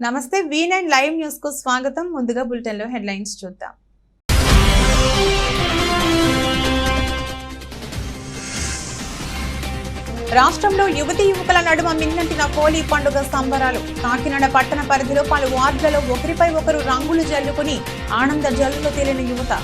నమస్తే V9 live news కు స్వాగతం. ముందుగా బులెటిన్ లో హెడ్లైన్స్ చూద్దాం. రాష్ట్రంలో యువతీ యువకుల నడుమ మిన్నంటిన హోలీ పండుగ సంబరాలు. కాకినాడ పట్టణ పరిధిలో పలు వార్డులలో ఒకరిపై ఒకరు రంగులు జల్లుకుని ఆనంద జల్లులో తేలిన యువత.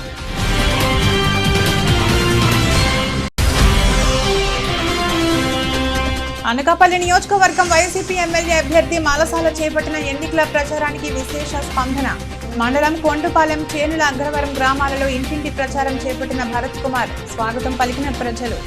అనకాపల్లి నియోజకవర్గం వైసీపీ ఎమ్మెల్యే అభ్యర్థి మాలసాల చేపట్టిన ఎన్నికల ప్రచారానికి విశేష స్పందన. మండలం కొండుపాలెం, చేనుల అగ్రవరం గ్రామాలలో ఇంటింటి ప్రచారం చేపట్టిన భరత్ కుమార్ స్వాగతం పలికిన ప్రజలు.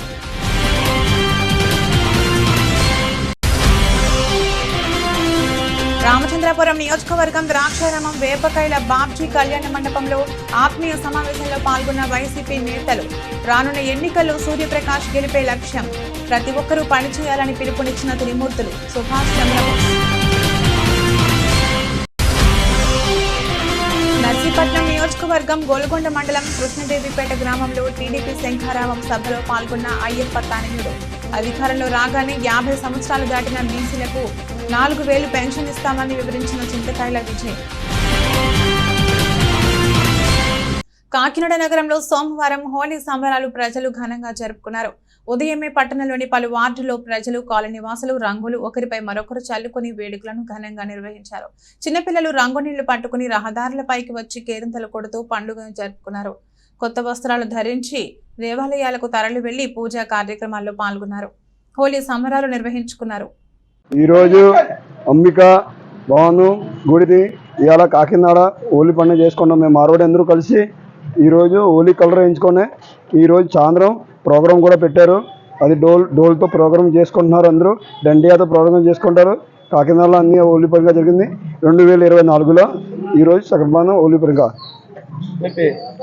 రామచంద్రపురం నియోజకవర్గం ద్రాక్షారామం వేపకాయల బాబ్జీ కళ్యాణ మండపంలో ఆత్మీయ సమావేశంలో పాల్గొన్న వైసీపీ నేతలు. రానున్న ఎన్నికల్లో సూర్యప్రకాష్ గెలిపే లక్ష్యం, ప్రతి ఒక్కరూ పనిచేయాలని పిలుపునిచ్చిన త్రిమూర్తులు సుభాష్ చంద్రబోస్. నర్సీపట్నం నియోజకవర్గం గోల్గొండ మండలం కృష్ణదేవిపేట గ్రామంలో టీడీపీ శంఖారావం సభలో పాల్గొన్న అయ్యప్ప తానయుడు. అధికారంలో రాగానే 50 సంవత్సరాలు దాటిన బీసీలకు 4,000 పెన్షన్ ఇస్తామని వివరించిన చింతకాయల విజయ్. కాకినాడ నగరంలో సోమవారం హోలీ సంబరాలు ప్రజలు ఘనంగా జరుపుకున్నారు. ఉదయమే పట్టణంలోని పలు వార్డుల్లో ప్రజలు, కాలనీ వాసులు రంగులు ఒకరిపై మరొకరు చల్లుకుని వేడుకలను ఘనంగా నిర్వహించారు. చిన్నపిల్లలు రంగునీళ్లు పట్టుకుని రహదారులపైకి వచ్చి కేరింతలు కొడుతూ పండుగను జరుపుకున్నారు. కొత్త వస్త్రాలు ధరించి దేవాలయాలకు తరలి వెళ్లి పూజా కార్యక్రమాల్లో పాల్గొన్నారు. హోలీ సంబరాలు నిర్వహించుకున్నారు. ఈరోజు అంబిక భవను గుడిది ఇవాళ కాకినాడ హోలీ పండుగ చేసుకున్నాం. మేము మార్వాడి అందరూ కలిసి ఈరోజు హోలీ కలర్ వేయించుకునే ఈరోజు సాయంత్రం ప్రోగ్రాం కూడా పెట్టారు. అది డోల్తో ప్రోగ్రాం చేసుకుంటున్నారు. అందరూ దండియాతో ప్రోగ్రాం చేసుకుంటారు. కాకినాడలో అన్ని హోలీ పండుగ జరిగింది 2024లో. ఈరోజు సగభాగం హోలీ పండుగ.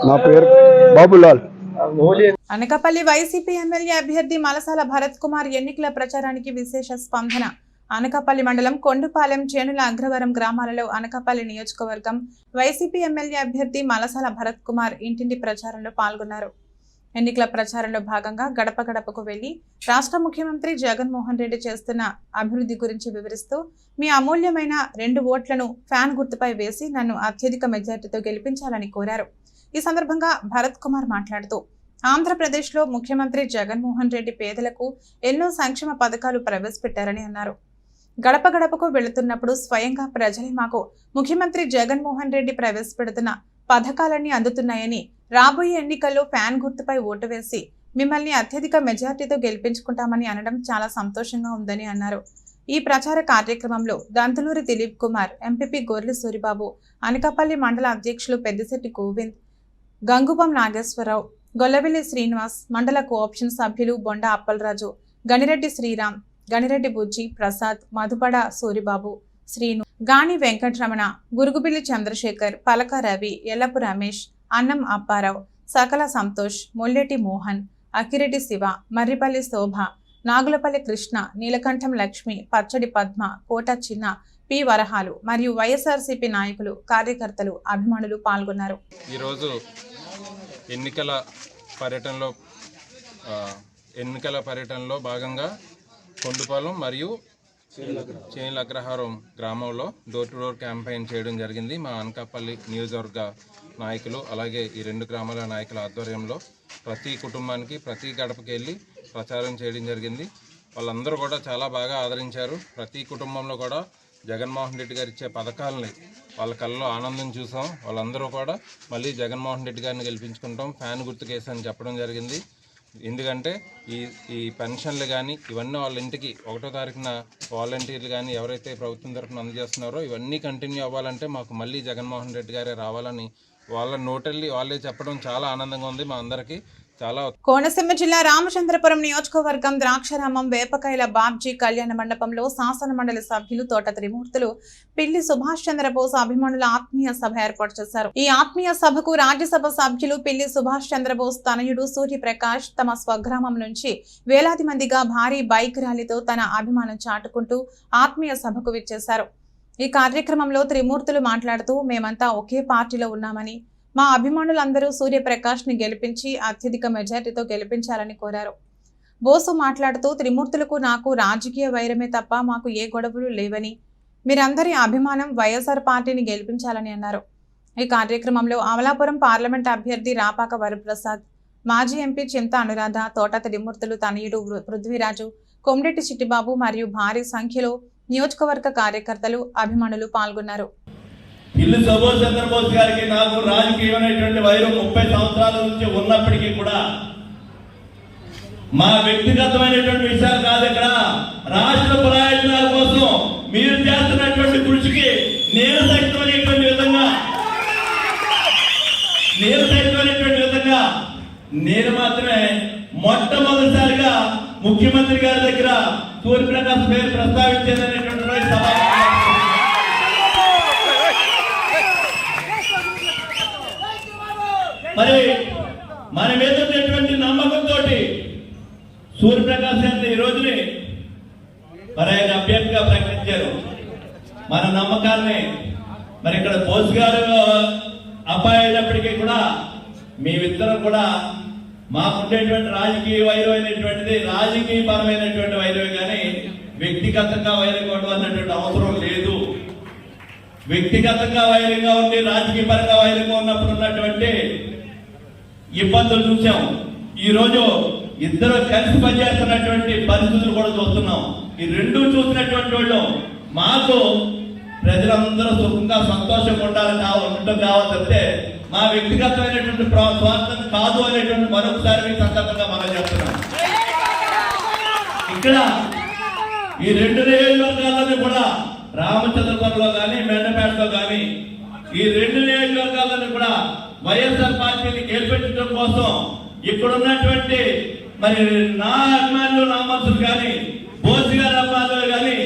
నా పేరు బాబులాల్. అనకాపల్లి వైసీపీ ఎమ్మెల్యే అభ్యర్థి మాలసాల భరత్ కుమార్ ఎన్నికల ప్రచారానికి విశేష స్పందన. అనకాపల్లి మండలం కొండుపాలెం, చేనుల అగ్రవరం గ్రామాలలో అనకాపల్లి నియోజకవర్గం వైసీపీ ఎమ్మెల్యే అభ్యర్థి మాలసాల భరత్ కుమార్ ఇంటింటి ప్రచారంలో పాల్గొన్నారు. ఎన్నికల ప్రచారంలో భాగంగా గడప గడపకు వెళ్లి రాష్ట్ర ముఖ్యమంత్రి జగన్మోహన్ రెడ్డి చేస్తున్న అభివృద్ధి గురించి వివరిస్తూ, మీ అమూల్యమైన 2 ఓట్లను ఫ్యాన్ గుర్తుపై వేసి నన్ను అత్యధిక మెజార్టీతో గెలిపించాలని కోరారు. ఈ సందర్భంగా భరత్ కుమార్ మాట్లాడుతూ, ఆంధ్రప్రదేశ్లో ముఖ్యమంత్రి జగన్మోహన్ రెడ్డి పేదలకు ఎన్నో సంక్షేమ పథకాలు ప్రవేశపెట్టారని అన్నారు. గడప గడపకు వెళుతున్నప్పుడు స్వయంగా ప్రజలే మాకు ముఖ్యమంత్రి జగన్మోహన్ రెడ్డి ప్రవేశపెడుతున్న పథకాలన్నీ అందుతున్నాయని, రాబోయే ఎన్నికల్లో ఫ్యాన్ గుర్తుపై ఓటు వేసి మిమ్మల్ని అత్యధిక మెజార్టీతో గెలిపించుకుంటామని అనడం చాలా సంతోషంగా ఉందని అన్నారు. ఈ ప్రచార కార్యక్రమంలో దంతులూరి దిలీప్ కుమార్, ఎంపీపీ గొర్రె సూరిబాబు, అనకాపల్లి మండల అధ్యక్షులు పెద్దిశెట్టి గోవింద్, గంగుపం నాగేశ్వరరావు, గొల్లవెల్లి శ్రీనివాస్, మండల కోఆప్షన్ సభ్యులు బొండ అప్పలరాజు, గణిరెడ్డి శ్రీరామ్, గణిరెడ్డి బుజ్జి, ప్రసాద్, మధుపడ సూరిబాబు, శ్రీను, గాని వెంకటరమణ, గురుగుబిల్లి చంద్రశేఖర్, పలక రవి, ఎల్లపు రమేష్, అన్నం అప్పారావు, సకల సంతోష్, మొల్లెటి మోహన్, అక్కిరెడ్డి శివ, మర్రిపల్లి శోభ, నాగులపల్లి కృష్ణ, నీలకంఠం లక్ష్మి, పచ్చడి పద్మ, కోట చిన్న, పి వరహాలు మరియు వైఎస్ఆర్సీపీ నాయకులు, కార్యకర్తలు, అభిమానులు పాల్గొన్నారు. ఈరోజు ఎన్నికల పర్యటనలో భాగంగా కొండుపాలెం మరియు చేనుల అగ్రహారం గ్రామంలో డోర్ టు డోర్ క్యాంపెయిన్ చేయడం జరిగింది. మా అనకాపల్లి నియోజకవర్గ నాయకులు అలాగే ఈ 2 గ్రామాల నాయకుల ఆధ్వర్యంలో ప్రతి కుటుంబానికి ప్రతి గడపకి వెళ్ళి ప్రచారం చేయడం జరిగింది. వాళ్ళందరూ కూడా చాలా బాగా ఆదరించారు. ప్రతి కుటుంబంలో కూడా జగన్మోహన్ రెడ్డి గారు ఇచ్చే పథకాలని వాళ్ళ కళ్ళలో ఆనందం చూసాం. వాళ్ళందరూ కూడా మళ్ళీ జగన్మోహన్ రెడ్డి గారిని గెలిపించుకుంటాం, ఫ్యాన్ గుర్తుకేసని చెప్పడం జరిగింది. ఎందుకంటే ఈ పెన్షన్లు కానీ ఇవన్నీ వాళ్ళ ఇంటికి 1వ తారీఖున వాలంటీర్లు కానీ ఎవరైతే ప్రభుత్వం తరఫున అందజేస్తున్నారో ఇవన్నీ కంటిన్యూ అవ్వాలంటే మాకు మళ్ళీ జగన్మోహన్ రెడ్డి గారే రావాలని వాళ్ళ నోటెళ్ళి వాళ్ళే చెప్పడం చాలా ఆనందంగా ఉంది మా అందరికీ. కోనసీమ జిల్లా రామచంద్రపురం నియోజకవర్గం ద్రాక్షారామం వేపకాయల బాబ్జీ కళ్యాణ మండపంలో శాసన మండలి సభ్యులు తోట త్రిమూర్తులు పిల్లి సుభాష్ చంద్రబోస్ అభిమానుల ఆత్మీయ సభ ఏర్పాటు చేశారు. ఈ ఆత్మీయ సభకు రాజ్యసభ సభ్యులు పిల్లి సుభాష్ చంద్రబోస్ తనయుడు సూర్యప్రకాష్ తమ స్వగ్రామం నుంచి వేలాది మందిగా భారీ బైక్ ర్యాలీతో తన అభిమానం చాటుకుంటూ ఆత్మీయ సభకు విచ్చేశారు. ఈ కార్యక్రమంలో త్రిమూర్తులు మాట్లాడుతూ, మేమంతా ఒకే పార్టీలో ఉన్నామని, మా అభిమానులందరూ సూర్యప్రకాష్ ని గెలిపించి అత్యధిక మెజార్టీతో గెలిపించాలని కోరారు. బోసు మాట్లాడుతూ, త్రిమూర్తులకు నాకు రాజకీయ వైరమే తప్ప మాకు ఏ గొడవలు లేవని, మీరందరి అభిమానం వైఎస్ఆర్ పార్టీని గెలిపించాలని అన్నారు. ఈ కార్యక్రమంలో అమలాపురం పార్లమెంట్ అభ్యర్థి రాపాక వరప్రసాద్, మాజీ ఎంపీ చింత అనురాధ, తోట త్రిమూర్తులు తనయుడు పృథ్వీరాజు, కొమ్మిరెడ్డి చిట్టిబాబు మరియు భారీ సంఖ్యలో నియోజకవర్గ కార్యకర్తలు, అభిమానులు పాల్గొన్నారు. ఇల్లు సుభాష్ చంద్రబోస్ గారికి నాకు రాజకీయమైనటువంటి వైరం 30 సంవత్సరాల నుంచి ఉన్నప్పటికీ కూడా మా వ్యక్తిగతమైనటువంటి విషయాలు కాదు, ఇక్కడ రాష్ట్ర ప్రయోజనాల కోసం మీరు చేస్తున్నటువంటి కృషికి నేను సైతమైనటువంటి విధంగా నేను మాత్రమే మొట్టమొదటిసారిగా ముఖ్యమంత్రి గారి దగ్గర సూర్యప్రకాశ్ పేరు ప్రస్తావించేదనేటువంటి మరి మన మీద ఉన్నటువంటి నమ్మకంతో సూర్యప్రకాశ్ గారిని ఈ రోజుని మరి ఆయన అభ్యర్థిగా ప్రకటించారు. మన నమ్మకాన్ని మరి ఇక్కడ బోస్ గారు అబ్బాయి అయినప్పటికీ కూడా మేమిద్దరం కూడా మాకుండేటువంటి రాజకీయ వైరం అయినటువంటిది రాజకీయ పరమైనటువంటి వైరం, కానీ వ్యక్తిగతంగా వైరం అన్నటువంటి అవసరం లేదు. వ్యక్తిగతంగా వైరంగా ఉండి రాజకీయ పరంగా వైరంగా ఉన్నప్పుడు ఉన్నటువంటి ఇబ్బందులు చూసాం. ఈ రోజు ఇద్దరు కలిసి పనిచేస్తున్నటువంటి పరిస్థితులు కూడా చూస్తున్నాం. ఈ రెండు చూసినటువంటి వాళ్ళు మాకు ప్రజలందరూ సుఖంగా సంతోషంగా ఉండడం కావాలంటే మా వ్యక్తిగతమైనటువంటి స్వార్థం కాదు అనేటువంటి మరొకసారి మీకు సందర్భంగా మనం చేస్తున్నాం. ఇక్కడ ఈ 2 నియోజకవర్గాలను కూడా రామచంద్రపురంలో కానీ మెండపేటలో కానీ ఈ 2 నియోజకవర్గాలను కూడా వైఎస్ఆర్ పార్టీని గెలిపించడం కోసం ఇక్కడ ఉన్నటువంటి మరి నా అభిమానులు నా మనుషులు కానీ బోస్ గారి అభిమానులు కానీ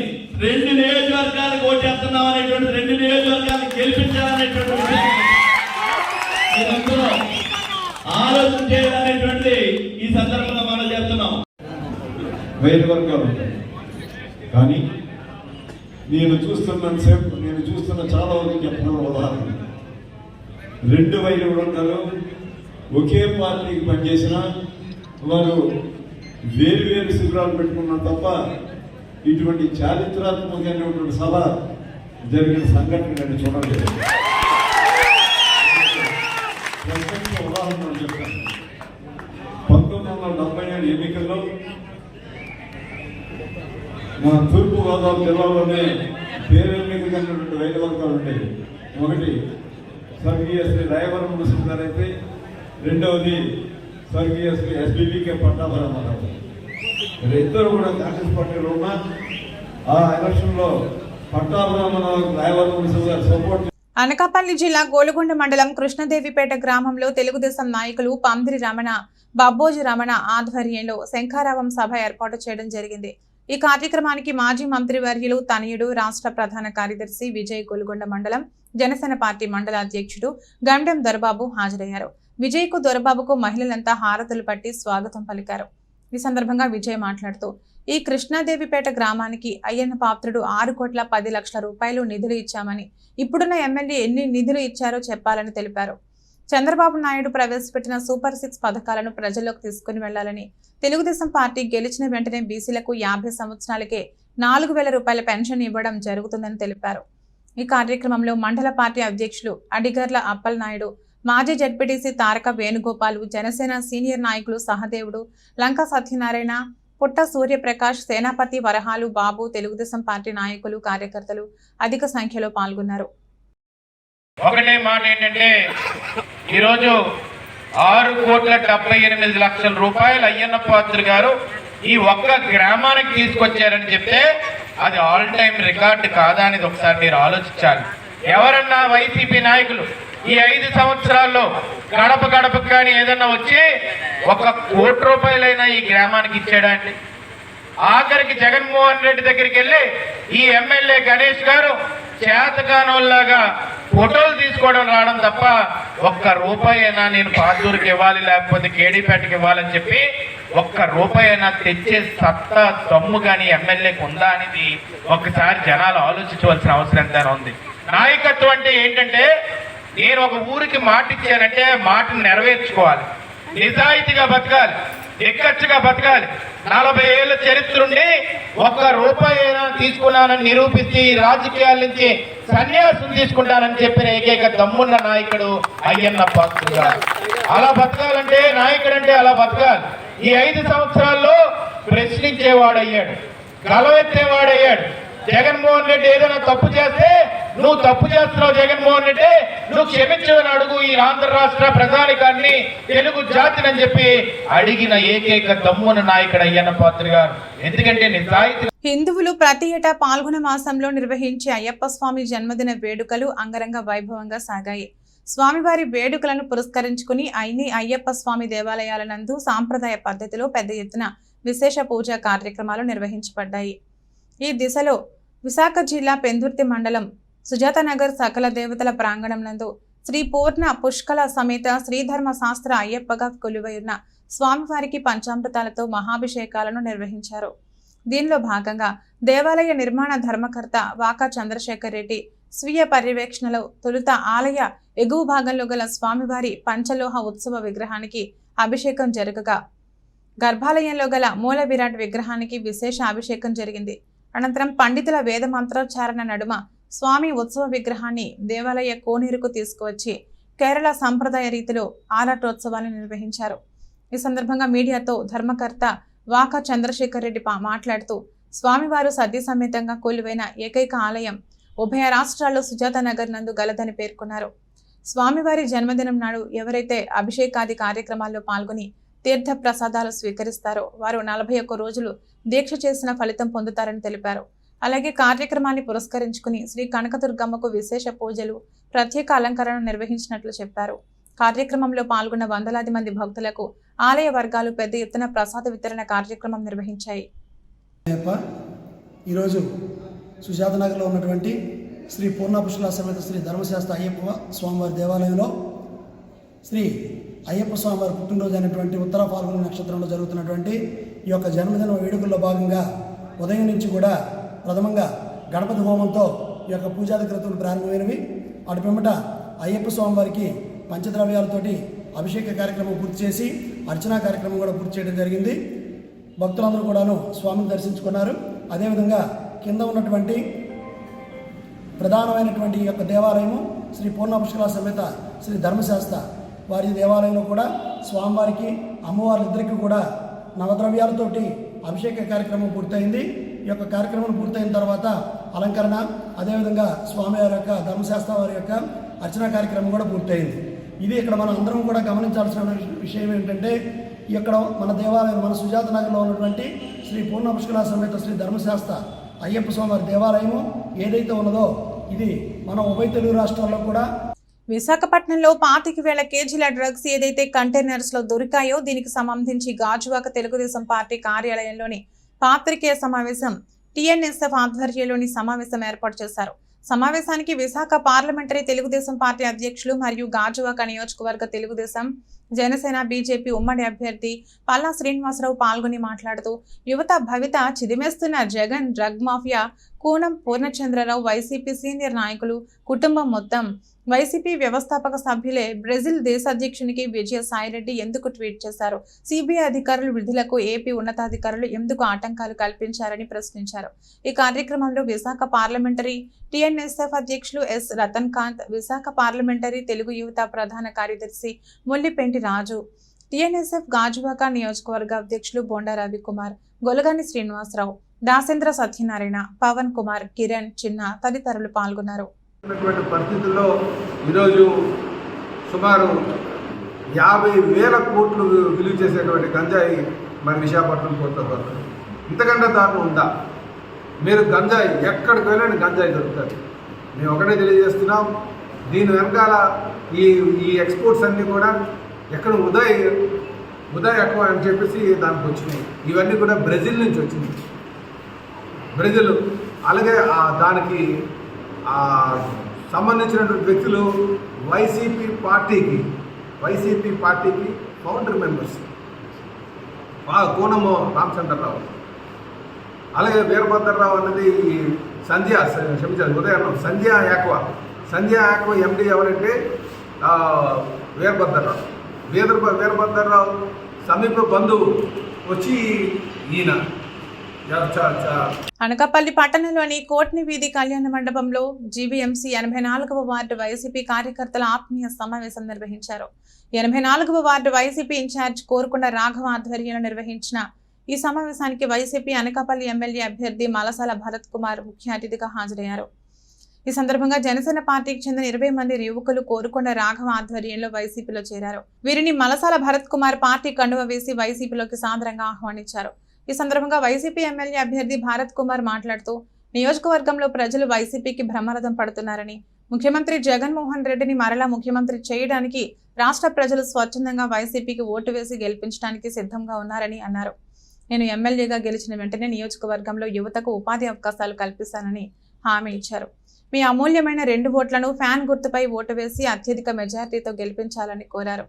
2 నియోజకవర్గాలకు ఓటేస్తున్నాం అనేటువంటి 2 నియోజకవర్గాలను గెలిపించాలనేటువంటి ఆలోచన చేయాలనేటువంటి ఈ సందర్భంగా మనం చేస్తున్నాం. వేరు వర్గాలు కానీ నేను చూస్తున్న చాలా వరకు చెప్పిన ఉదాహరణ 2 వైరు వర్గాలు ఒకే పార్టీకి పనిచేసిన వారు వేరు వేరు శిబిరాలు పెట్టుకున్నారు తప్ప ఇటువంటి చారిత్రాత్మకమైనటువంటి సభ జరిగిన సంఘటన నేను చూడలేదు. ఉదాహరణ చెప్తాను. 1977 ఎన్నికల్లో మన తూర్పుగోదావరి జిల్లాలోనే పేరెన్నికైనటువంటి వైరు వర్గాలు ఉండేవి. ఒకటి స్వర్గీయ శ్రీ రాయవరం మున్సిపల్ గారు అయితే, రెండవది స్వర్గీయ శ్రీ SBBK పట్టాభరామారావు. ఇద్దరు కూడా కాంగ్రెస్ పార్టీలో ఉన్న ఆ ఎలక్షన్లో పట్టాభరామారావు రాయవరం మున్సిపల్ గారు సపోర్ట్. అనకాపల్లి జిల్లా గోలుగొండ మండలం కృష్ణదేవిపేట గ్రామంలో తెలుగుదేశం నాయకులు పందిరి రమణ, బబ్బోజు రమణ ఆధ్వర్యంలో శంఖారావం సభ ఏర్పాటు చేయడం జరిగింది. ఈ కార్యక్రమానికి మాజీ మంత్రివర్యులు తనయుడు రాష్ట్ర ప్రధాన కార్యదర్శి విజయ్ గోలుగొండ మండలం జనసేన పార్టీ మండల అధ్యక్షుడు గండెం దొరబాబు హాజరయ్యారు. విజయ్కు దొరబాబుకు మహిళలంతా హారతులు పట్టి స్వాగతం పలికారు. ఈ సందర్భంగా విజయ్ మాట్లాడుతూ ఈ కృష్ణాదేవిపేట గ్రామానికి అయ్యన్న పాత్రుడు 6,10,00,000 రూపాయలు నిధులు ఇచ్చామని, ఇప్పుడున్న ఎమ్మెల్యే ఎన్ని నిధులు ఇచ్చారో చెప్పాలని తెలిపారు. చంద్రబాబు నాయుడు ప్రవేశపెట్టిన సూపర్ 6 పథకాలను ప్రజల్లోకి తీసుకుని వెళ్లాలని, తెలుగుదేశం పార్టీ గెలిచిన వెంటనే బీసీలకు 50 సంవత్సరాలకే 4,000 రూపాయల పెన్షన్ ఇవ్వడం జరుగుతుందని తెలిపారు. ఈ కార్యక్రమంలో మండల పార్టీ అధ్యక్షులు అడిగర్ల అప్పలనాయుడు, మాజీ జడ్పీటీసీ తారక వేణుగోపాలు, జనసేన సీనియర్ నాయకులు సహదేవుడు, లంకా సత్యనారాయణ, పుట్ట సూర్యప్రకాష్, సేనాపతి వరహాలు బాబు, తెలుగుదేశం పార్టీ నాయకులు, కార్యకర్తలు అధిక సంఖ్యలో పాల్గొన్నారు. ఒకటే మాట ఏంటంటే, ఈరోజు 6,78,00,000 రూపాయలు అయ్యన్న పాత్రుడు గారు ఈ ఒక్క గ్రామానికి తీసుకొచ్చారని చెప్తే అది ఆల్ టైమ్ రికార్డు కాదా అనేది ఒకసారి మీరు ఆలోచించాలి. ఎవరన్నా వైసీపీ నాయకులు ఈ 5 సంవత్సరాల్లో గడప గడపకు కానీ ఏదన్నా వచ్చి 1 కోటి రూపాయలైనా ఈ గ్రామానికి ఇచ్చాడండి? ఆఖరికి జగన్మోహన్ రెడ్డి దగ్గరికి వెళ్ళి ఈ ఎమ్మెల్యే గణేష్ గారు చేతకానోళ్ళలాగా ఫోటోలు తీసుకోవడం రావడం తప్ప 1 రూపాయి అయినా నేను పాతూరుకి ఇవ్వాలి లేకపోతే కేడీపేటకి ఇవ్వాలని చెప్పి 1 రూపాయి అయినా తెచ్చే సత్తా దమ్ము కానీ ఎమ్మెల్యేకి ఉందా అనేది ఒకసారి జనాలు ఆలోచించవలసిన అవసరం ఎంతైనా ఉంది. నాయకత్వం అంటే ఏంటంటే, నేను ఒక ఊరికి మాట ఇచ్చానంటే మాటను నెరవేర్చుకోవాలి, నిజాయితీగా బతకాలి. ఎక్కచ్చుగా బతకాలి. 40 ఏళ్ళ చరిత్ర ఉండి ఒక్క రూపాయి అయినా తీసుకున్నానని నిరూపిస్తే రాజకీయాల నుంచి సన్యాసం తీసుకుంటానని చెప్పిన ఏకైక దమ్మున్న నాయకుడు అయ్యన్న పాత్రుడు గారు. అలా బతకాలంటే నాయకుడు అంటే అలా బతకాలి. ఈ 5 సంవత్సరాల్లో ప్రశ్నించేవాడయ్యాడు, గలవెత్తేవాడయ్యాడు. జగన్మోహన్ రెడ్డి ఏదైనా తప్పు చేస్తే నువ్వు తప్పు చేస్తున్నావు జగన్మోహన్ రెడ్డి, నువ్వు క్షమించవని అడుగు ఈ ఆంధ్ర రాష్ట్ర ప్రజానికాన్ని, తెలుగు జాతిని అని చెప్పి అడిగిన ఏకైక దమ్మున నాయకుడు అయ్యన్న పాత్రుడు గారు. ఎందుకంటే నిజాయితీ. హిందువులు ప్రతి ఏటా పాల్గొన మాసంలో నిర్వహించే అయ్యప్ప స్వామి జన్మదిన వేడుకలు అంగరంగ వైభవంగా సాగాయి. స్వామివారి వేడుకలను పురస్కరించుకుని అయ్యప్ప స్వామి దేవాలయాల నందు సాంప్రదాయ పద్ధతిలో పెద్ద ఎత్తున విశేష పూజా కార్యక్రమాలు నిర్వహించబడ్డాయి. ఈ దిశలో విశాఖ జిల్లా పెందుర్తి మండలం సుజాతనగర్ సకల దేవతల ప్రాంగణం నందు శ్రీ పూర్ణ పుష్కల సమేత శ్రీధర్మ శాస్త్ర అయ్యప్పగా కొలువై ఉన్న స్వామివారికి పంచామృతాలతో మహాభిషేకాలను నిర్వహించారు. దీనిలో భాగంగా దేవాలయ నిర్మాణ ధర్మకర్త వాకా చంద్రశేఖర్ రెడ్డి స్వీయ పర్యవేక్షణలో తొలుత ఆలయ ఎగువ భాగంలో గల స్వామివారి పంచలోహ ఉత్సవ విగ్రహానికి అభిషేకం జరగగా గర్భాలయంలో గల మూల విరాట్ విగ్రహానికి విశేష అభిషేకం జరిగింది. అనంతరం పండితుల వేద మంత్రోచ్చారణ నడుమ స్వామి ఉత్సవ విగ్రహాన్ని దేవాలయ కోనేరుకు తీసుకువచ్చి కేరళ సంప్రదాయ రీతిలో ఆరాటోత్సవాన్ని నిర్వహించారు. ఈ సందర్భంగా మీడియాతో ధర్మకర్త వాకా చంద్రశేఖర్ రెడ్డి మాట్లాడుతూ స్వామివారు సద్య సమేతంగా కొలువైన ఏకైక ఆలయం ఉభయ రాష్ట్రాల్లో సుజాతనగర్ నందు గలదని పేర్కొన్నారు. స్వామివారి జన్మదినం నాడు ఎవరైతే అభిషేకాది కార్యక్రమాల్లో పాల్గొని తీర్థ ప్రసాదాలు స్వీకరిస్తారో వారు 41 రోజులు దీక్ష చేసిన ఫలితం పొందుతారని తెలిపారు. అలాగే కార్యక్రమాన్ని పురస్కరించుకుని శ్రీ కనకదుర్గమ్మకు విశేష పూజలు, ప్రత్యేక అలంకరణ నిర్వహించినట్లు చెప్పారు. కార్యక్రమంలో పాల్గొన్న వందలాది మంది భక్తులకు ఆలయ వర్గాలు పెద్ద ఎత్తున ప్రసాద వితరణ కార్యక్రమం నిర్వహించాయి. ఈరోజు సుజాతనగర్లో ఉన్నటువంటి శ్రీ పూర్ణ పుష్కల సమేత శ్రీ ధర్మశాస్త్ర అయ్యప్ప స్వామివారి దేవాలయంలో శ్రీ అయ్యప్ప స్వామివారి పుట్టినరోజు అయినటువంటి ఉత్తర ఫాల్గుణ నక్షత్రంలో జరుగుతున్నటువంటి ఈ యొక్క జన్మదిన వేడుకల్లో భాగంగా ఉదయం నుంచి కూడా ప్రథమంగా గణపతి హోమంతో ఈ యొక్క పూజాది క్రతువులు ప్రారంభమైనవి. అటు పిమ్మట అయ్యప్ప స్వామివారికి పంచద్రవ్యాలతోటి అభిషేక కార్యక్రమం పూర్తి చేసి అర్చనా కార్యక్రమం కూడా పూర్తి చేయడం జరిగింది. భక్తులందరూ కూడాను స్వామిని దర్శించుకున్నారు. అదేవిధంగా కింద ఉన్నటువంటి ప్రధానమైనటువంటి ఈ యొక్క దేవాలయము శ్రీ పూర్ణ పుష్కల సమేత శ్రీ ధర్మశాస్త్ర వారి దేవాలయంలో కూడా స్వామివారికి అమ్మవారిద్దరికీ కూడా నవద్రవ్యాలతోటి అభిషేక కార్యక్రమం పూర్తయింది. ఈ యొక్క కార్యక్రమం పూర్తయిన తర్వాత అలంకరణ, అదేవిధంగా స్వామివారి యొక్క ధర్మశాస్త్ర వారి యొక్క అర్చనా కార్యక్రమం కూడా పూర్తయింది. ఇది ఇక్కడ మనం అందరం కూడా గమనించాల్సిన విషయం ఏంటంటే ఇక్కడ మన దేవాలయం మన సుజాతనగర్లో ఉన్నటువంటి శ్రీ పూర్ణ పుష్కల సమేత శ్రీ ధర్మశాస్త్ర అయ్యప్ప స్వామివారి దేవాలయము ఏదైతే ఉన్నదో ఇది మన ఉభయ తెలుగు రాష్ట్రాల్లో కూడా. విశాఖపట్నంలో 25,000 కేజీల డ్రగ్స్ ఏదైతే కంటైనర్స్ లో దొరికాయో దీనికి సంబంధించి గాజువాక తెలుగుదేశం పార్టీ కార్యాలయంలోని పాత్రికేయ సమావేశం టీఎన్ఎస్ఎఫ్ ఆధ్వర్యంలోని సమావేశం ఏర్పాటు చేశారు. సమావేశానికి విశాఖ పార్లమెంటరీ తెలుగుదేశం పార్టీ అధ్యక్షులు మరియు గాజువాక నియోజకవర్గ తెలుగుదేశం, జనసేన, బీజేపీ ఉమ్మడి అభ్యర్థి పల్లా శ్రీనివాసరావు పాల్గొని మాట్లాడుతూ యువత భవిత చిదిమేస్తున్న Jagan drug mafia, Koonam Purnachandrarao YCP senior నాయకులు కుటుంబం మొత్తం వైసీపీ వ్యవస్థాపక సభ్యులే బ్రెజిల్ దేశ అధ్యక్షునికి విజయ సాయిరెడ్డి ఎందుకు ట్వీట్ చేశారు? సిబిఐ అధికారులు విధులకు ఏపీ ఉన్నతాధికారులు ఎందుకు ఆటంకాలు కల్పించారని ప్రశ్నించారు. ఈ కార్యక్రమంలో విశాఖ పార్లమెంటరీ టీఎన్ఎస్ఎఫ్ అధ్యక్షులు ఎస్ రతన్ కాంత్, విశాఖ పార్లమెంటరీ తెలుగు యువత ప్రధాన కార్యదర్శి ముల్లిపెంటి రాజు, టీఎన్ఎస్ఎఫ్ గాజువాక నియోజకవర్గ అధ్యక్షులు బొండా రవికుమార్, గొలగాని శ్రీనివాసరావు, దాసేంద్ర సత్యనారాయణ, పవన్ కుమార్, కిరణ్, చిన్న తదితరులు పాల్గొన్నారు. పరిస్థితుల్లో ఈరోజు సుమారు 50,000 కోట్లు విలువ చేసేటువంటి గంజాయి మన విశాఖపట్నం పోతుంది. ఇంతకంటే దారుణం ఉందా? మీరు గంజాయి ఎక్కడికి వెళ్ళండి గంజాయి దొరుకుతుంది. మేము ఒకటే తెలియజేస్తున్నాం, దీని వెనకాల ఈ ఎక్స్పోర్ట్స్ అన్నీ కూడా ఎక్కడ ఉదయ్ ఎక్కువ అని చెప్పేసి దానికి వచ్చినాయి. ఇవన్నీ కూడా బ్రెజిల్ నుంచి వచ్చినాయి. బ్రెజిల్ అలాగే దానికి సంబంధించినటువంటి వ్యక్తులు వైసీపీ పార్టీకి ఫౌండర్ మెంబర్స్ కోనము రామచంద్రరావు, అలాగే వీరభద్రరావు అన్నది సంధ్య యాక్వా ఎండి ఎవరంటే వీరభద్రరావు సమీప బంధువు వచ్చి ఈయన అనకాపల్లి పట్టణంలోని కోట్ని వీధి కళ్యాణ మండపంలో జీవీఎంసీ 84వ వార్డు వైసీపీ కార్యకర్తల ఆత్మీయ సమావేశం నిర్వహించారు. 84వ వార్డు వైసీపీ ఇన్ఛార్జ్ కోరుకొండ రాఘవ ఆధ్వర్యంలో నిర్వహించిన ఈ సమావేశానికి వైసీపీ అనకాపల్లి ఎమ్మెల్యే అభ్యర్థి మలసాల భరత్ కుమార్ ముఖ్య అతిథిగా హాజరయ్యారు. ఈ సందర్భంగా జనసేన పార్టీకి చెందిన 20 మంది యువకులు కోరుకొండ రాఘవ ఆధ్వర్యంలో వైసీపీలో చేరారు. వీరిని మలసాల భరత్ కుమార్ పార్టీ కండువ వేసి వైసీపీలోకి సాదరంగా ఆహ్వానించారు. ఈ సందర్భంగా వైసీపీ ఎమ్మెల్యే అభ్యర్థి భరత్ కుమార్ మాట్లాడుతూ నియోజకవర్గంలో ప్రజలు వైసీపీకి బ్రహ్మరథం పడుతున్నారని, ముఖ్యమంత్రి జగన్మోహన్ రెడ్డిని మరలా ముఖ్యమంత్రి చేయడానికి రాష్ట్ర ప్రజలు స్వచ్ఛందంగా వైసీపీకి ఓటు వేసి గెలిపించడానికి సిద్ధంగా ఉన్నారని అన్నారు. నేను ఎమ్మెల్యేగా గెలిచిన వెంటనే నియోజకవర్గంలో యువతకు ఉపాధి అవకాశాలు కల్పిస్తానని హామీ ఇచ్చారు. మీ అమూల్యమైన 2 ఓట్లను ఫ్యాన్ గుర్తుపై ఓటు వేసి అత్యధిక మెజార్టీతో గెలిపించాలని కోరారు.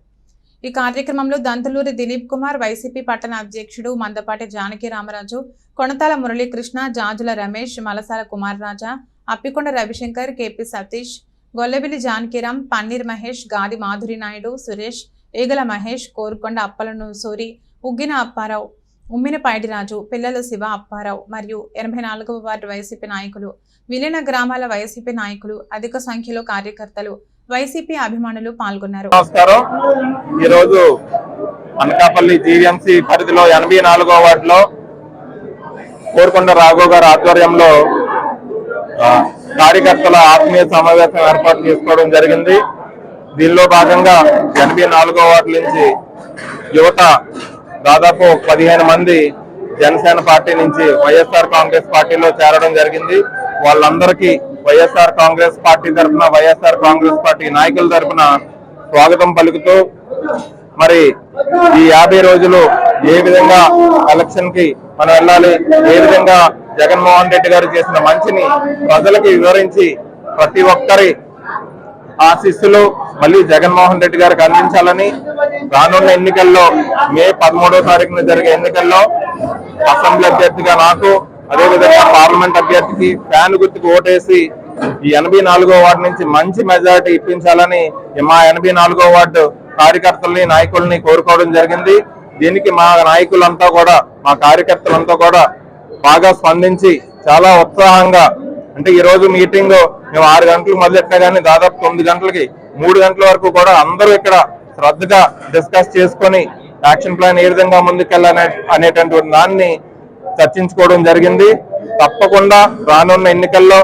ఈ కార్యక్రమంలో దంతులూరి దిలీప్ కుమార్, వైసీపీ పట్టణ అధ్యక్షుడు మందపాటి జానకి రామరాజు, కొణతాల మురళీకృష్ణ, జాజుల రమేష్, మలసాల కుమార్ రాజా, అప్పికొండ రవిశంకర్, కేపీ సతీష్, గొల్లవిలి జానకిరామ్, పన్నీర్ మహేష్, గాది మాధురి నాయుడు, సురేష్, ఈగల మహేష్, కోరుకొండ అప్పలను సూరి, ఉగ్గిన అప్పారావు, ఉమ్మిన పైడిరాజు, పిల్లల శివ అప్పారావు మరియు 84వ వార్డు వైసీపీ నాయకులు, విలీన గ్రామాల వైసీపీ నాయకులు, అధిక సంఖ్యలో కార్యకర్తలు, వైసీపీ అభిమానులు పాల్గొన్నారు. నమస్కారం. ఈరోజు అనకాపల్లి జీవీఎంసీ పరిధిలో 84వ వార్డులో కోరుకొండ రాఘవ గారి ఆధ్వర్యంలో కార్యకర్తల ఆత్మీయ సమావేశం ఏర్పాటు చేసుకోవడం జరిగింది. దీనిలో భాగంగా 84వ వార్డు నుంచి యువత దాదాపు 15 మంది జనసేన పార్టీ నుంచి వైఎస్ఆర్ కాంగ్రెస్ పార్టీలో చేరడం జరిగింది. వాళ్ళందరికీ వైఎస్ఆర్ కాంగ్రెస్ పార్టీ తరఫున, వైఎస్ఆర్ కాంగ్రెస్ పార్టీ నాయకుల తరఫున స్వాగతం పలుకుతూ, మరి ఈ 50 రోజులు ఏ విధంగా ఎలక్షన్ కి మనం వెళ్ళాలి, ఏ విధంగా జగన్మోహన్ రెడ్డి గారు చేసిన మంచిని ప్రజలకి వివరించి ప్రతి ఒక్కరి ఆశీస్సులు మళ్ళీ జగన్మోహన్ రెడ్డి గారికి అందించాలని, రానున్న ఎన్నికల్లో మే 13వ తారీఖున జరిగే ఎన్నికల్లో అసెంబ్లీ అభ్యర్థిగా నాకు, అదేవిధంగా పార్లమెంట్ అభ్యర్థికి ఫ్యాన్ గుర్తుకు ఓటేసి ఈ 84వ వార్డు నుంచి మంచి మెజారిటీ ఇప్పించాలని మా 84వ వార్డు కార్యకర్తల్ని, నాయకుల్ని కోరుకోవడం జరిగింది. దీనికి మా నాయకులంతా కూడా, మా కార్యకర్తలంతా కూడా బాగా స్పందించి చాలా ఉత్సాహంగా, అంటే ఈ రోజు మీటింగ్ మేము 6 గంటలకు మొదలెట్టినా కానీ దాదాపు 9 గంటలకి 3 గంటల వరకు కూడా అందరూ ఇక్కడ శ్రద్ధగా డిస్కస్ చేసుకొని యాక్షన్ ప్లాన్ ఏ విధంగా ముందుకెళ్ళాలి అనేటటువంటి దాన్ని చర్చించుకోవడం జరిగింది. తప్పకుండా రానున్న ఎన్నికల్లో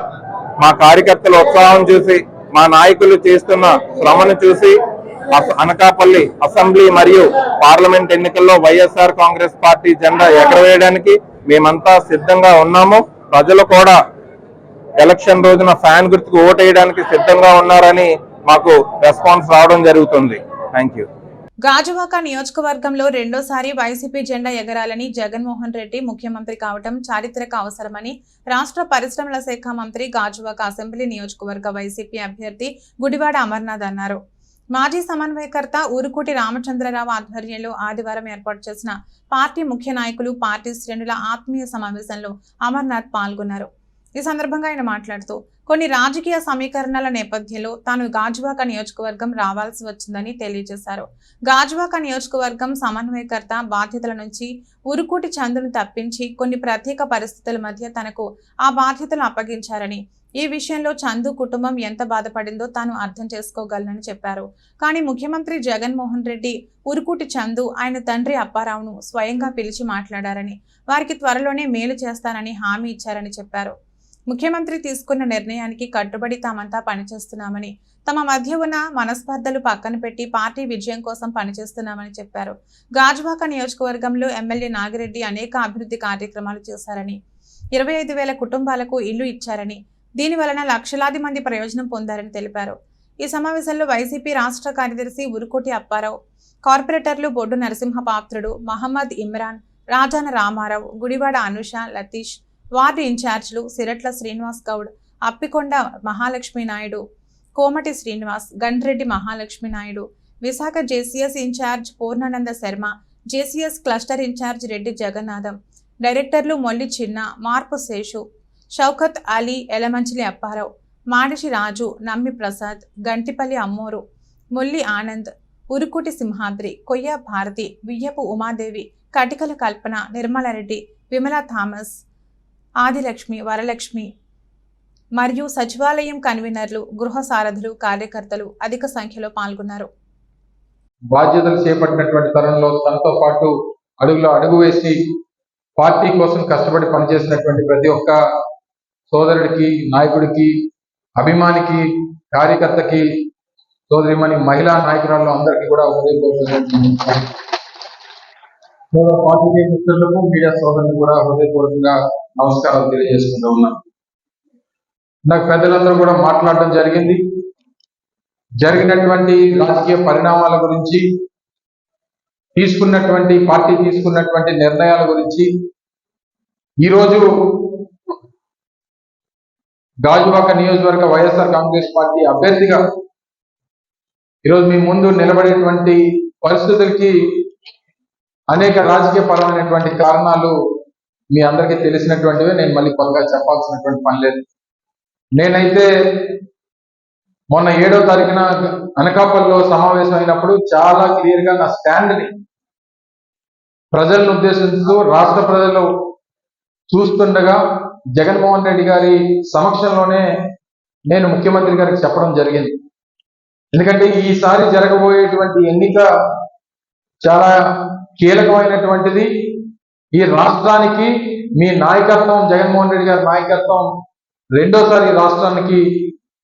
మా కార్యకర్తల ఉత్సాహం చూసి, మా నాయకులు చేస్తున్న శ్రమను చూసి అనకాపల్లి అసెంబ్లీ మరియు పార్లమెంట్ ఎన్నికల్లో వైఎస్ఆర్ కాంగ్రెస్ పార్టీ జెండా ఎగరవేయడానికి మేమంతా సిద్ధంగా ఉన్నాము. ప్రజలు కూడా ఎలక్షన్ రోజున ఫ్యాన్ గుర్తుకు ఓటేయడానికి సిద్ధంగా ఉన్నారని మాకు రెస్పాన్స్ రావడం జరుగుతుంది. Thank you. గాజువాక నియోజకవర్గంలో రెండోసారి వైసీపీ జెండా ఎగరాలని, జగన్మోహన్ రెడ్డి ముఖ్యమంత్రి కావడం చారిత్రక అవసరమని రాష్ట్ర పరిశ్రమల శాఖ మంత్రి, గాజువాక అసెంబ్లీ నియోజకవర్గ వైసీపీ అభ్యర్థి గుడివాడ అమర్నాథ్ అన్నారు. మాజీ సమన్వయకర్త ఊరుకోటి రామచంద్రరావు ఆధ్వర్యంలో ఆదివారం ఏర్పాటు చేసిన పార్టీ ముఖ్య నాయకులు, పార్టీ శ్రేణుల ఆత్మీయ సమావేశంలో అమర్నాథ్ పాల్గొన్నారు. ఈ సందర్భంగా ఆయన మాట్లాడుతూ కొన్ని రాజకీయ సమీకరణల నేపథ్యంలో తాను గాజువాక నియోజకవర్గం రావాల్సి వచ్చిందని తెలియజేశారు. గాజువాక నియోజకవర్గం సమన్వయకర్త బాధ్యతల నుంచి ఊరుకోటి చందును తప్పించి కొన్ని ప్రత్యేక పరిస్థితుల మధ్య తనకు ఆ బాధ్యతలు అప్పగించారని, ఈ విషయంలో చందు కుటుంబం ఎంత బాధపడిందో తాను అర్థం చేసుకోగలనని చెప్పారు. కానీ ముఖ్యమంత్రి జగన్మోహన్ రెడ్డి ఊరుకోటి చందు, ఆయన తండ్రి అప్పారావును స్వయంగా పిలిచి మాట్లాడారని, వారికి త్వరలోనే మేలు చేస్తానని హామీ ఇచ్చారని చెప్పారు. ముఖ్యమంత్రి తీసుకున్న నిర్ణయానికి కట్టుబడి తామంతా పనిచేస్తున్నామని, తమ మధ్య ఉన్న మనస్పర్ధలు పక్కన పెట్టి పార్టీ విజయం కోసం పనిచేస్తున్నామని చెప్పారు. గాజువాక నియోజకవర్గంలో ఎమ్మెల్యే నాగిరెడ్డి అనేక అభివృద్ధి కార్యక్రమాలు చేశారని, 25,000 కుటుంబాలకు ఇల్లు ఇచ్చారని, దీని వలన లక్షలాది మంది ప్రయోజనం పొందారని తెలిపారు. ఈ సమావేశంలో వైసీపీ రాష్ట్ర కార్యదర్శి ఊరుకోటి అప్పారావు, కార్పొరేటర్లు బొడ్డు నరసింహపాత్రుడు, మహమ్మద్ ఇమ్రాన్, రాజాన రామారావు, గుడివాడ అనుష, లతీష్, వార్డు ఇన్ఛార్జ్లు Siratla Srinivas Goud, Appikonda Mahalakshmi Naidu, Komati Srinivas, Gandreddy Mahalakshmi Naidu, Visakha JCS in charge Purnananda Sharma, JCS cluster in charge Reddy Jagannatham, డైరెక్టర్లు మొల్లి చిన్న, మార్పు శేషు, షౌకత్ అలీ, ఎలమంచిలి అప్పారావు, మాడిషి రాజు, నమ్మి ప్రసాద్, గంటిపల్లి అమ్మోరు, మొల్లి ఆనంద్, ఉరుకుటి సింహాద్రి, కొయ్య భారతి, వియ్యపు ఉమాదేవి, కటికల కల్పన, నిర్మలారెడ్డి, విమలా థామస్, ఆదిలక్ష్మి, వరలక్ష్మి మరియు సచివాలయం కన్వీనర్లు, గృహ సారథులు, కార్యకర్తలు అధిక సంఖ్యలో పాల్గొన్నారు. బాధ్యతలు చేపట్టినటువంటి తరంలో తనతో పాటు అడుగులో అడుగు వేసి పార్టీ కోసం కష్టపడి పనిచేసినటువంటి ప్రతి ఒక్క సోదరుడికి, నాయకుడికి, అభిమానికి, కార్యకర్తకి, సోదరిమణి మహిళా నాయకురాళ్ళు అందరికీ కూడా హృదయపూర్వకంగా పార్టీ మిత్రులకు, మీడియా సోదరులకు కూడా హృదయపూర్వకంగా నమస్కారాలు తెలియజేసుకుంటూ ఉన్నాను. నాకు పెద్దలందరూ కూడా మాట్లాడడం జరిగింది. జరిగినటువంటి రాజకీయ పరిణామాల గురించి, పార్టీ తీసుకున్నటువంటి నిర్ణయాల గురించి, ఈరోజు గాజువాక నియోజకవర్గ వైఎస్ఆర్ కాంగ్రెస్ పార్టీ అభ్యర్థిగా ఈరోజు మీ ముందు నిలబడేటువంటి పరిస్థితులకి అనేక రాజకీయ పరమైనటువంటి కారణాలు మీ అందరికీ తెలిసినటువంటివే. నేను మళ్ళీ కొత్తగా చెప్పాల్సినటువంటి పని లేదు. నేనైతే మొన్న 7వ తారీఖున అనకాపల్లిలో సమావేశం అయినప్పుడు చాలా క్లియర్ గా నా స్టాండ్ ని ప్రజలను ఉద్దేశిస్తూ, రాష్ట్ర ప్రజలు చూస్తుండగా జగన్మోహన్ రెడ్డి గారి సమక్షంలోనే నేను ముఖ్యమంత్రి గారికి చెప్పడం జరిగింది. ఎందుకంటే ఈసారి జరగబోయేటువంటి ఎన్నిక చాలా కీలకమైనటువంటిది. ఈ రాష్ట్రానికి మీ నాయకత్వం, జగన్మోహన్ రెడ్డి గారి నాయకత్వం రెండోసారి రాష్ట్రానికి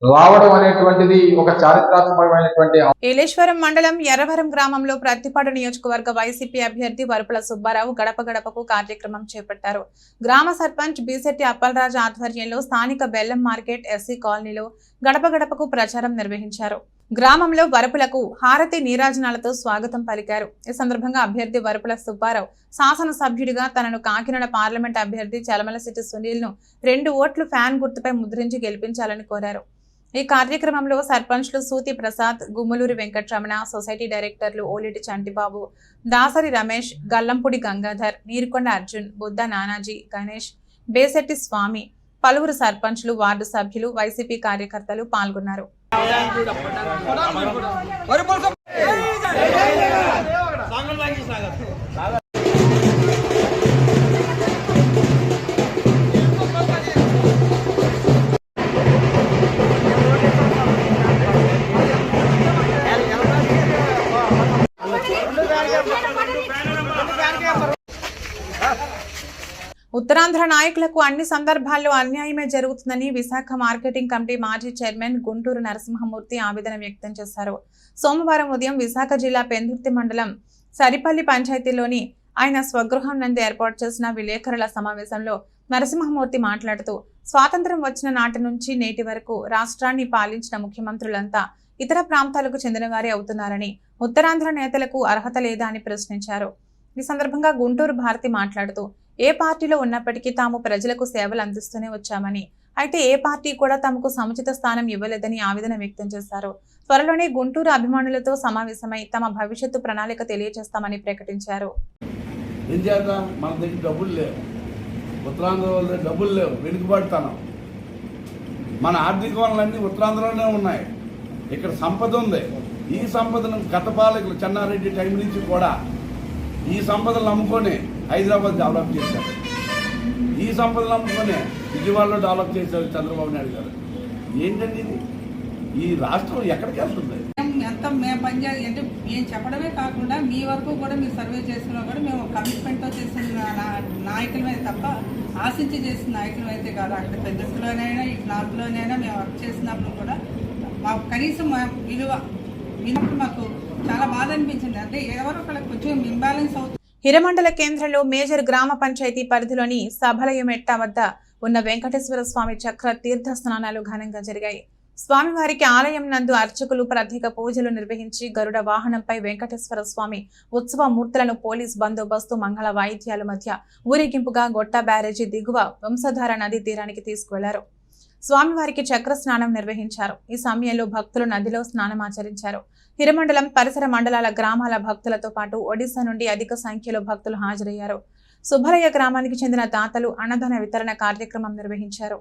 రావడం అనేటువంటిది ఒక చారిత్రాత్మకమైనటువంటి. ఏలేశ్వరం మండలం ఎర్రవరం గ్రామంలో ప్రత్తిపాడు నియోజకవర్గ వైసీపీ అభ్యర్థి వరుపుల సుబ్బారావు గడప గడపకు కార్యక్రమం చేపట్టారు. గ్రామ సర్పంచ్ బీసెట్టి అప్పలరాజు ఆధ్వర్యంలో స్థానిక బెల్లం మార్కెట్ ఎస్సీ కాలనీలో గడప గడపకు ప్రచారం నిర్వహించారు. గ్రామంలో వరపులకు హారతి నీరాజనాలతో స్వాగతం పలికారు. ఈ సందర్భంగా అభ్యర్థి వరపుల సుబ్బారావు శాసనసభ్యుడిగా తనను కాకినాడ పార్లమెంట్ అభ్యర్థి చలమలశెట్టి సునీల్ ను 2 ఓట్లు ఫ్యాన్ గుర్తుపై ముద్రించి గెలిపించాలని కోరారు. ఈ కార్యక్రమంలో సర్పంచ్లు సూతి ప్రసాద్, గుమ్మలూరి వెంకటరమణ, సొసైటీ డైరెక్టర్లు ఓలిటి చంటిబాబు, దాసరి రమేష్, గల్లంపుడి గంగాధర్, నీరుకొండ అర్జున్, బుద్ధ నానాజీ, గణేష్, బేసెట్టి స్వామి, పలువురు సర్పంచ్లు, వార్డు సభ్యులు, వైసీపీ కార్యకర్తలు పాల్గొన్నారు. ఉత్తరాంధ్ర నాయకులకు అన్ని సందర్భాల్లో అన్యాయమే జరుగుతుందని విశాఖ మార్కెటింగ్ కమిటీ మాజీ చైర్మన్ గుంటూరు నరసింహమూర్తి ఆవేదన వ్యక్తం చేశారు. సోమవారం ఉదయం విశాఖ జిల్లా పెందుర్తి మండలం సరిపల్లి పంచాయతీలోని ఆయన స్వగృహం నందు ఏర్పాటు చేసిన విలేకరుల సమావేశంలో నరసింహమూర్తి మాట్లాడుతూ, స్వాతంత్ర్యం వచ్చిన నాటి నుంచి నేటి వరకు రాష్ట్రాన్ని పాలించిన ముఖ్యమంత్రులంతా ఇతర ప్రాంతాలకు చెందినవారే అవుతున్నారని, ఉత్తరాంధ్ర నేతలకు అర్హత లేదా అని ప్రశ్నించారు. ఈ సందర్భంగా గుంటూరు భారతి మాట్లాడుతూ, ఏ పార్టీలో ఉన్నప్పటికీ తాము ప్రజలకు సేవలు అందిస్తూనే వచ్చామని, అయితే ఏ పార్టీ కూడా తమకు సముచిత స్థానం ఇవ్వలేదని ఆవేదన వ్యక్తం చేశారు. త్వరలోనే గుంటూరు అభిమానులతో సమావేశమై తమ భవిష్యత్తు ప్రణాళిక తెలియజేస్తామని ప్రకటించారు. మన దగ్గర డబ్బులు లేవు, ఉత్తరాంధ్ర వాళ్ళ డబ్బులు లేవు, వెనుకబడతాను. మన ఆర్థిక వనరులన్నీ ఉత్తరాంధ్రలోనే ఉన్నాయి. ఇక్కడ సంపద ఉంది. ఈ సంపదను గత పాలకులు చెన్నారెడ్డి టైం నుంచి కూడా ఈ సంపదలు నమ్ముకొని హైదరాబాద్ డెవలప్ చేశారు. ఈ సంపదలు నమ్ముకొని విజయవాడలో డెవలప్ చేశారు చంద్రబాబు నాయుడు గారు. ఏంటండి ఇది? ఈ రాష్ట్రం ఎక్కడికి వెళ్తుంది? ఎంత మేము పనిచేయాలి అంటే మేము చెప్పడమే కాకుండా మీ వరకు కూడా మీరు సర్వే చేస్తున్నా కూడా మేము కమిట్మెంట్తో చేసిన నాయకులమే తప్ప ఆశించి చేసిన నాయకులు అయితే కాదు. అక్కడ పెద్దలోనైనా ఇటు నార్త్లోనైనా మేము వర్క్ చేసినప్పుడు కూడా మాకు కనీసం మా విలువ విన్నప్పుడు మాకు చాలా బాధ అనిపించింది. అంటే ఎవరో ఒకళ్ళకి కొంచెం ఇంబ్యాలెన్స్ అవుతుంది. హిరమండల కేంద్రంలో మేజర్ గ్రామ పంచాయతీ పరిధిలోని సభలయమెట్ట వద్ద ఉన్న వెంకటేశ్వర స్వామి చక్ర తీర్థ స్నానాలు ఘనంగా జరిగాయి. స్వామివారికి ఆలయం నందు అర్చకులు ప్రత్యేక పూజలు నిర్వహించి గరుడ వాహనంపై వెంకటేశ్వర స్వామి ఉత్సవ మూర్తులను పోలీస్ బందోబస్తు మంగళ వాయిద్యాల మధ్య ఊరేగింపుగా గొట్ట బ్యారేజీ దిగువ వంశధార నదీ తీరానికి తీసుకువెళ్లారు. స్వామివారికి చక్ర స్నానం నిర్వహించారు. ఈ సమయంలో భక్తులు నదిలో స్నానమాచరించారు. హిరమండలం పరిసర మండలాల గ్రామాల భక్తులతో పాటు ఒడిశా నుండి అధిక సంఖ్యలో భక్తులు హాజరయ్యారు. సుబ్బరయ్య గ్రామానికి చెందిన దాతలు అన్నదాన వితరణ కార్యక్రమం నిర్వహించారు.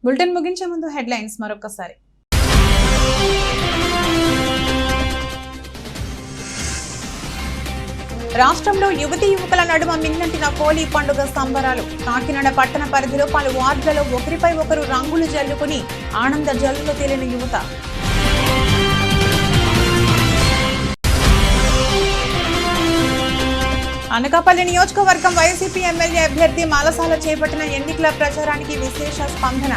బులెటిన్ ముగించే ముందు హెడ్లైన్స్ మరొకసారి. రాష్ట్రంలో యువతీ యువకుల నడుమ మిన్నంటిన హోలీ పండుగ సంబరాలు. కాకినాడ పట్టణ పరిధిలో పలు వార్డులలో ఒకరిపై ఒకరు రంగులు జల్లుకుని ఆనంద జల్లులో తేలిన యువత. అనకాపల్లి నియోజకవర్గం వైసీపీ ఎమ్మెల్యే అభ్యర్థి మాలసాల చేపట్టిన ఎన్నికల ప్రచారానికి విశేష స్పందన.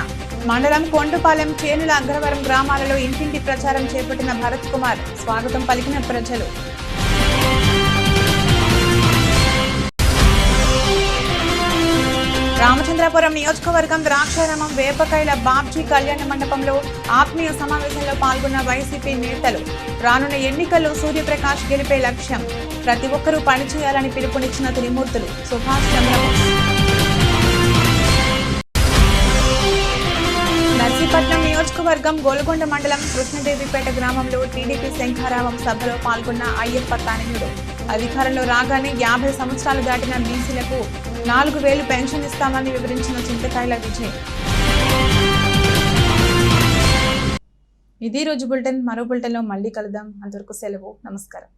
మండలం కొండుపాలెం, చేనుల అగ్రవరం గ్రామాలలో ఇంటింటి ప్రచారం చేపట్టిన భరత్ కుమార్. స్వాగతం పలికిన ప్రజలు. రామచంద్రపురం నియోజకవర్గం ద్రాక్షారామం వేపకాయల బాబ్జీ కళ్యాణ మండపంలో ఆత్మీయ సమావేశంలో పాల్గొన్న వైసీపీ నేతలు. రానున్న ఎన్నికల్లో సూర్యప్రకాష్ గెలిపే లక్ష్యం. ప్రతి ఒక్కరూ పనిచేయాలని పిలుపునిచ్చిన త్రిమూర్తులు. సుభాష్ చంద్రబోస్. నర్సీపట్నం నియోజకవర్గం గోల్గొండ మండలం కృష్ణదేవిపేట గ్రామంలో టీడీపీ శంఖారావం సభలో పాల్గొన్న అయ్యప్ప తానియుడు. అధికారంలో రాగానే 50 సంవత్సరాలు దాటిన బీసీలకు 4,000 పెన్షన్ ఇస్తామని వివరించిన చింతకాయల విజయ్. ఇది రోజు బులెటిన్. మరో బులెటిన్లో మళ్ళీ కలుద్దాం. అంతవరకు సెలవు. నమస్కారం.